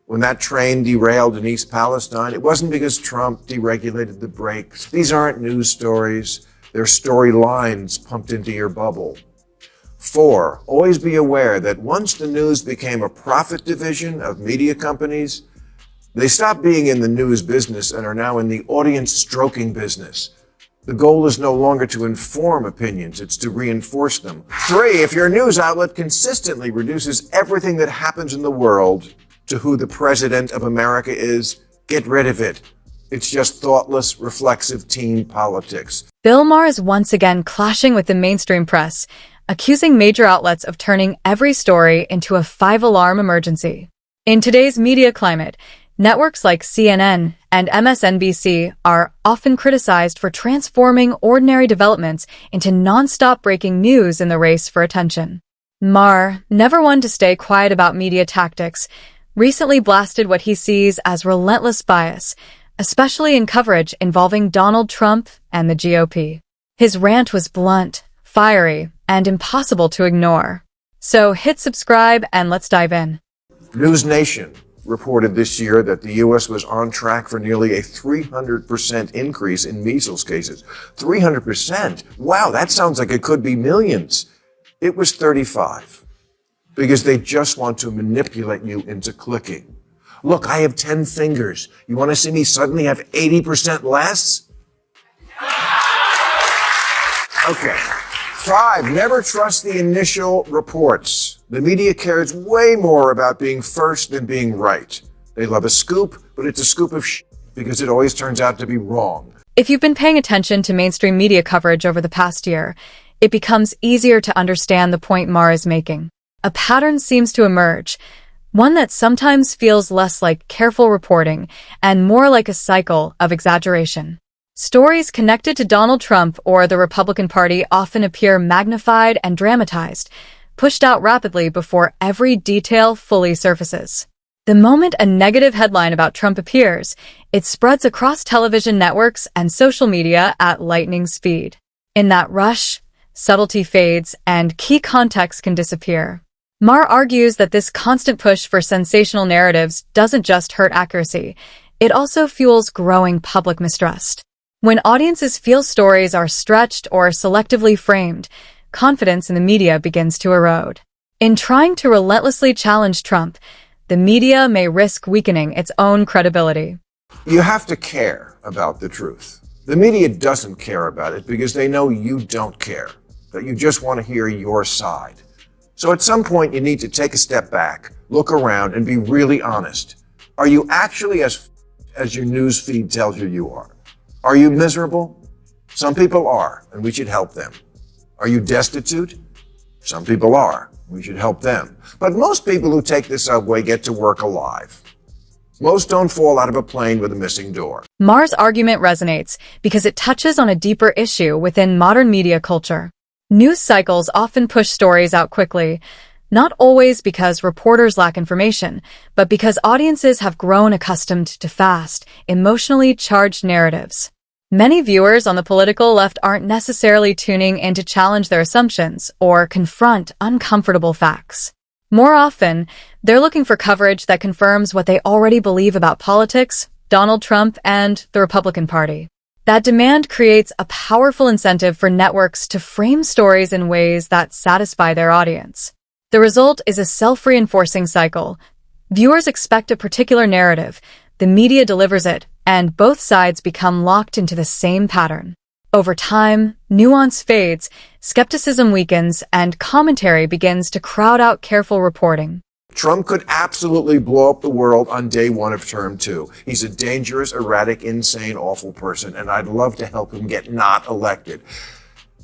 When that train derailed in East Palestine, it wasn't because Trump deregulated the brakes. These aren't news stories. They're storylines pumped into your bubble. 4, always be aware that once the news became a profit division of media companies, they stopped being in the news business and are now in the audience stroking business. The goal is no longer to inform opinions, it's to reinforce them. 3, if your news outlet consistently reduces everything that happens in the world to who the president of America is, get rid of it. It's just thoughtless, reflexive teen politics. Bill Maher is once again clashing with the mainstream press, accusing major outlets of turning every story into a 5-alarm emergency. In today's media climate, networks like CNN and MSNBC are often criticized for transforming ordinary developments into non-stop breaking news in the race for attention. Maher, never one to stay quiet about media tactics, recently blasted what he sees as relentless bias, especially in coverage involving Donald Trump and the GOP. His rant was blunt, fiery, and impossible to ignore. So hit subscribe and let's dive in. News Nation reported this year that the U.S. was on track for nearly a 300% increase in measles cases. 300%? Wow, that sounds like it could be millions. It was 35. Because they just want to manipulate you into clicking. Look, I have 10 fingers. You want to see me suddenly have 80% less? Okay. 5, never trust the initial reports. The media cares way more about being first than being right. They love a scoop, but it's a scoop of because it always turns out to be wrong. If you've been paying attention to mainstream media coverage over the past year, it becomes easier to understand the point Maher is making. A pattern seems to emerge, one that sometimes feels less like careful reporting and more like a cycle of exaggeration. Stories connected to Donald Trump or the Republican Party often appear magnified and dramatized, pushed out rapidly before every detail fully surfaces. The moment a negative headline about Trump appears, it spreads across television networks and social media at lightning speed. In that rush, subtlety fades and key context can disappear. Maher argues that this constant push for sensational narratives doesn't just hurt accuracy, it also fuels growing public mistrust. When audiences feel stories are stretched or selectively framed, confidence in the media begins to erode. In trying to relentlessly challenge Trump, the media may risk weakening its own credibility. You have to care about the truth. The media doesn't care about it because they know you don't care, that you just want to hear your side. So at some point, you need to take a step back, look around, and be really honest. Are you actually as your news feed tells you are? Are you miserable? Some people are, and we should help them. Are you destitute? Some people are. We should help them. But most people who take the subway get to work alive. Most don't fall out of a plane with a missing door. Maher's argument resonates because it touches on a deeper issue within modern media culture. News cycles often push stories out quickly, not always because reporters lack information, but because audiences have grown accustomed to fast, emotionally charged narratives. Many viewers on the political left aren't necessarily tuning in to challenge their assumptions or confront uncomfortable facts. More often, they're looking for coverage that confirms what they already believe about politics, Donald Trump, and the Republican Party. That demand creates a powerful incentive for networks to frame stories in ways that satisfy their audience. The result is a self-reinforcing cycle. Viewers expect a particular narrative, the media delivers it, and both sides become locked into the same pattern. Over time, nuance fades, skepticism weakens, and commentary begins to crowd out careful reporting. Trump could absolutely blow up the world on day 1 of term 2. He's a dangerous, erratic, insane, awful person, and I'd love to help him get not elected.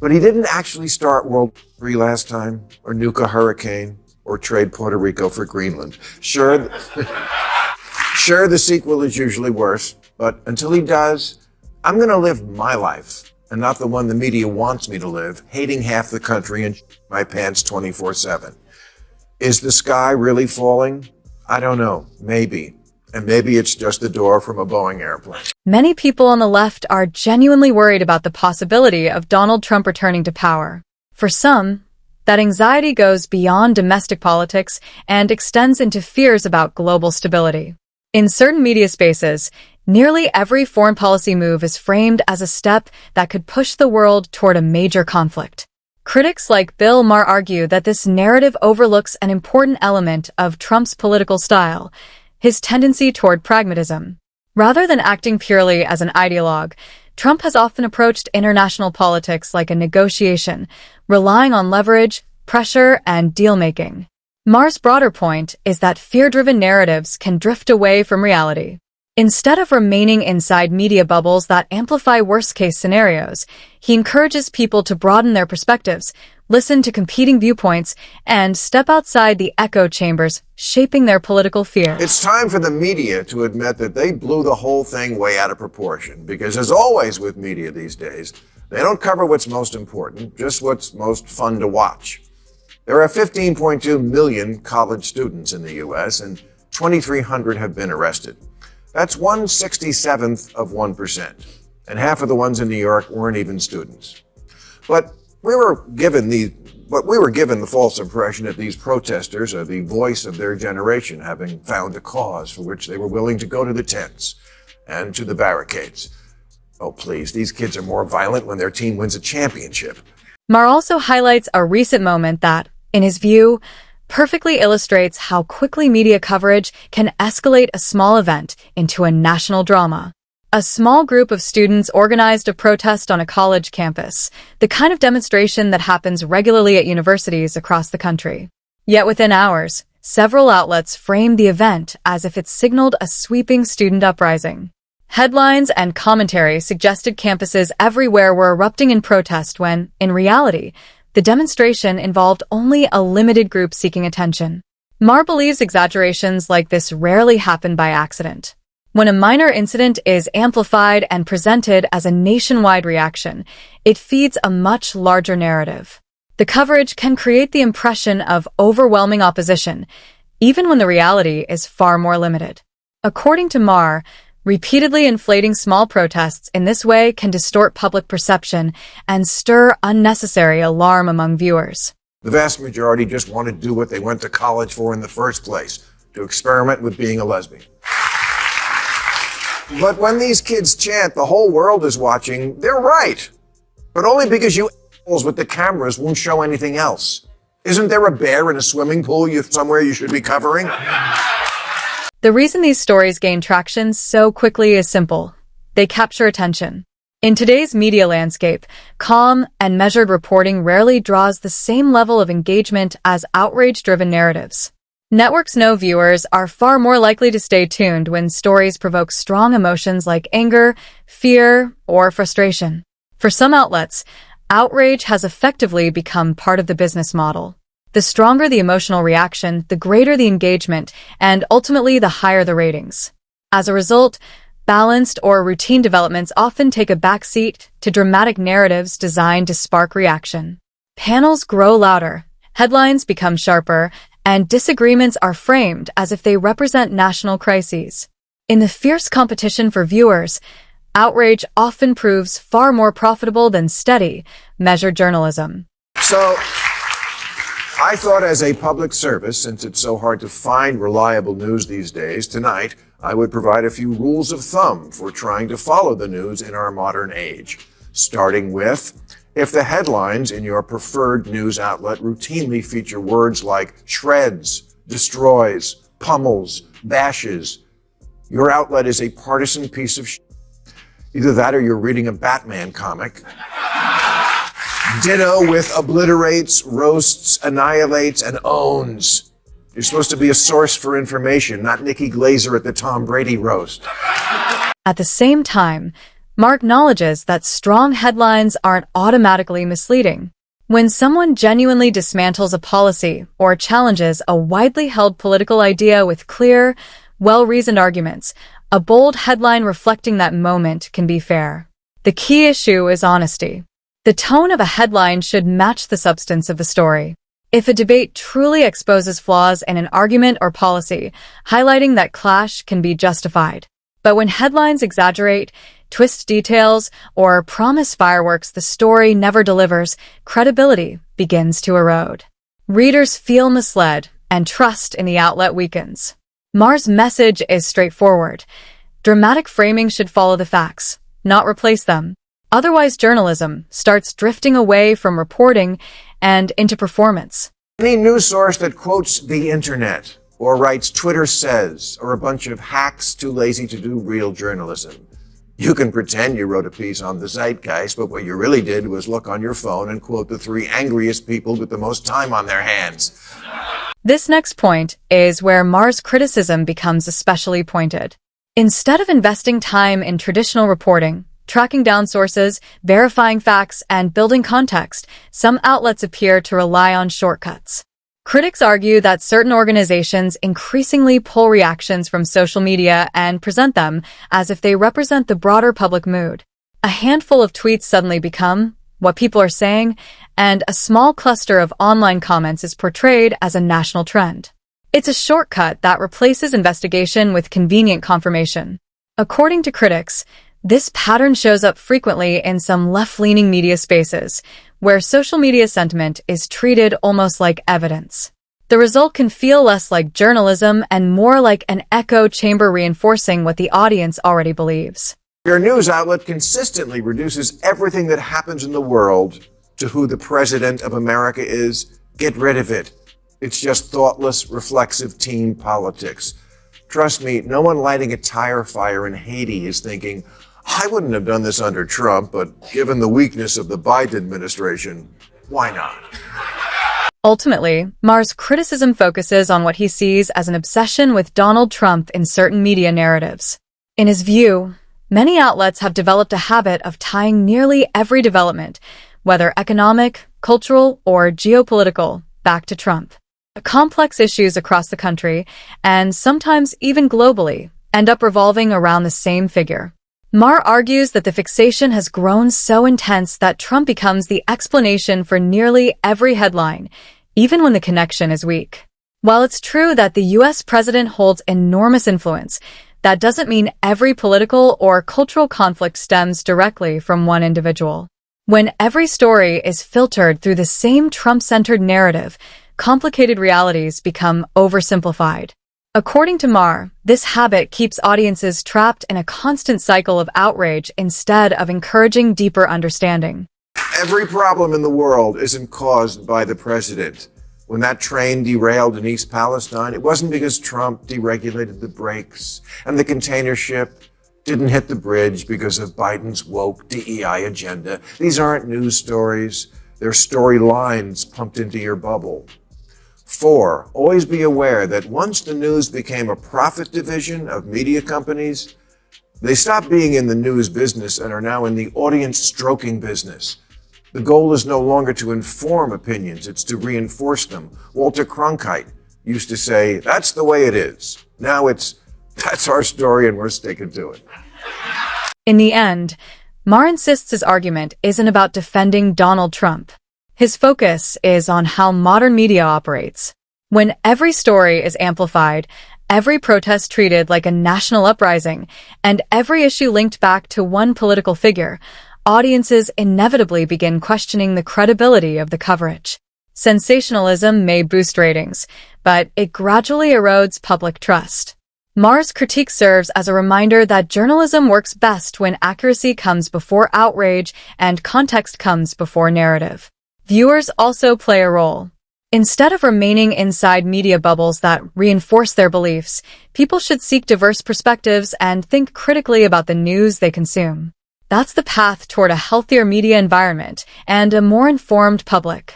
But he didn't actually start World War III last time, or nuke a hurricane, or trade Puerto Rico for Greenland. Sure, the sequel is usually worse, but until he does, I'm going to live my life, and not the one the media wants me to live, hating half the country and my pants 24/7. Is the sky really falling? I don't know. Maybe. And maybe it's just the door from a Boeing airplane. Many people on the left are genuinely worried about the possibility of Donald Trump returning to power. For some, That anxiety goes beyond domestic politics and extends into fears about global stability. In certain media spaces, nearly every foreign policy move is framed as a step that could push the world toward a major conflict. Critics like Bill Maher argue that this narrative overlooks an important element of Trump's political style, his tendency toward pragmatism. Rather than acting purely as an ideologue, Trump has often approached international politics like a negotiation, relying on leverage, pressure, and deal-making. Maher's broader point is that fear-driven narratives can drift away from reality. Instead of remaining inside media bubbles that amplify worst-case scenarios, he encourages people to broaden their perspectives, listen to competing viewpoints, and step outside the echo chambers shaping their political fear. It's time for the media to admit that they blew the whole thing way out of proportion, because as always with media these days, they don't cover what's most important, just what's most fun to watch. There are 15.2 million college students in the U.S., and 2,300 have been arrested. That's 1/67th of 1%, and half of the ones in New York weren't even students. But we were given the false impression that these protesters are the voice of their generation, having found a cause for which they were willing to go to the tents and to the barricades. Oh, please, these kids are more violent when their team wins a championship. Maher also highlights a recent moment that, in his view, perfectly illustrates how quickly media coverage can escalate a small event into a national drama. A small group of students organized a protest on a college campus, the kind of demonstration that happens regularly at universities across the country. Yet within hours, several outlets framed the event as if it signaled a sweeping student uprising. Headlines and commentary suggested campuses everywhere were erupting in protest when, in reality, the demonstration involved only a limited group seeking attention. Maher believes exaggerations like this rarely happen by accident. When a minor incident is amplified and presented as a nationwide reaction, it feeds a much larger narrative. The coverage can create the impression of overwhelming opposition, even when the reality is far more limited. According to Maher, repeatedly inflating small protests in this way can distort public perception and stir unnecessary alarm among viewers. The vast majority just want to do what they went to college for in the first place, to experiment with being a lesbian. But when these kids chant, the whole world is watching, they're right. But only because you assholes with the cameras won't show anything else. Isn't there a bear in a swimming pool somewhere you should be covering? The reason these stories gain traction so quickly is simple. They capture attention. In today's media landscape, calm and measured reporting rarely draws the same level of engagement as outrage-driven narratives. Networks know viewers are far more likely to stay tuned when stories provoke strong emotions like anger, fear, or frustration. For some outlets, outrage has effectively become part of the business model. The stronger the emotional reaction, the greater the engagement, and ultimately the higher the ratings. As a result, balanced or routine developments often take a backseat to dramatic narratives designed to spark reaction. Panels grow louder, headlines become sharper, and disagreements are framed as if they represent national crises. In the fierce competition for viewers, outrage often proves far more profitable than steady, measured journalism. So, I thought as a public service, since it's so hard to find reliable news these days, tonight I would provide a few rules of thumb for trying to follow the news in our modern age. Starting with, if the headlines in your preferred news outlet routinely feature words like shreds, destroys, pummels, bashes, your outlet is a partisan piece of shit. Either that or you're reading a Batman comic. Ditto with obliterates, roasts, annihilates, and owns. You're supposed to be a source for information, not Nikki Glaser at the Tom Brady roast. At the same time, Maher acknowledges that strong headlines aren't automatically misleading. When someone genuinely dismantles a policy or challenges a widely held political idea with clear, well-reasoned arguments, a bold headline reflecting that moment can be fair. The key issue is honesty. The tone of a headline should match the substance of the story. If a debate truly exposes flaws in an argument or policy, highlighting that clash can be justified. But when headlines exaggerate, twist details, or promise fireworks the story never delivers, credibility begins to erode. Readers feel misled, and trust in the outlet weakens. Maher's message is straightforward. Dramatic framing should follow the facts, not replace them. Otherwise, journalism starts drifting away from reporting and into performance. Any news source that quotes the internet or writes Twitter says or a bunch of hacks too lazy to do real journalism. You can pretend you wrote a piece on the zeitgeist, but what you really did was look on your phone and quote the 3 angriest people with the most time on their hands. This next point is where Maher's criticism becomes especially pointed. Instead of investing time in traditional reporting, tracking down sources, verifying facts, and building context, some outlets appear to rely on shortcuts. Critics argue that certain organizations increasingly pull reactions from social media and present them as if they represent the broader public mood. A handful of tweets suddenly become what people are saying, and a small cluster of online comments is portrayed as a national trend. It's a shortcut that replaces investigation with convenient confirmation. According to critics, this pattern shows up frequently in some left-leaning media spaces, where social media sentiment is treated almost like evidence. The result can feel less like journalism and more like an echo chamber reinforcing what the audience already believes. Your news outlet consistently reduces everything that happens in the world to who the president of America is. Get rid of it. It's just thoughtless, reflexive team politics. Trust me, no one lighting a tire fire in Haiti is thinking, I wouldn't have done this under Trump, but given the weakness of the Biden administration, why not? Ultimately, Maher's criticism focuses on what he sees as an obsession with Donald Trump in certain media narratives. In his view, many outlets have developed a habit of tying nearly every development, whether economic, cultural, or geopolitical, back to Trump. Complex issues across the country, and sometimes even globally, end up revolving around the same figure. Maher argues that the fixation has grown so intense that Trump becomes the explanation for nearly every headline, even when the connection is weak. While it's true that the U.S. president holds enormous influence, that doesn't mean every political or cultural conflict stems directly from one individual. When every story is filtered through the same Trump-centered narrative, complicated realities become oversimplified. According to Maher, this habit keeps audiences trapped in a constant cycle of outrage instead of encouraging deeper understanding. Every problem in the world isn't caused by the president. When that train derailed in East Palestine, it wasn't because Trump deregulated the brakes, and the container ship didn't hit the bridge because of Biden's woke DEI agenda. These aren't news stories. They're storylines pumped into your bubble. 4, always be aware that once the news became a profit division of media companies, they stopped being in the news business and are now in the audience stroking business. The goal is no longer to inform opinions, it's to reinforce them. Walter Cronkite used to say, that's the way it is. Now that's our story and we're sticking to it. In the end, Maher insists his argument isn't about defending Donald Trump. His focus is on how modern media operates. When every story is amplified, every protest treated like a national uprising, and every issue linked back to one political figure, audiences inevitably begin questioning the credibility of the coverage. Sensationalism may boost ratings, but it gradually erodes public trust. Maher's critique serves as a reminder that journalism works best when accuracy comes before outrage and context comes before narrative. Viewers also play a role. Instead of remaining inside media bubbles that reinforce their beliefs, people should seek diverse perspectives and think critically about the news they consume. That's the path toward a healthier media environment and a more informed public.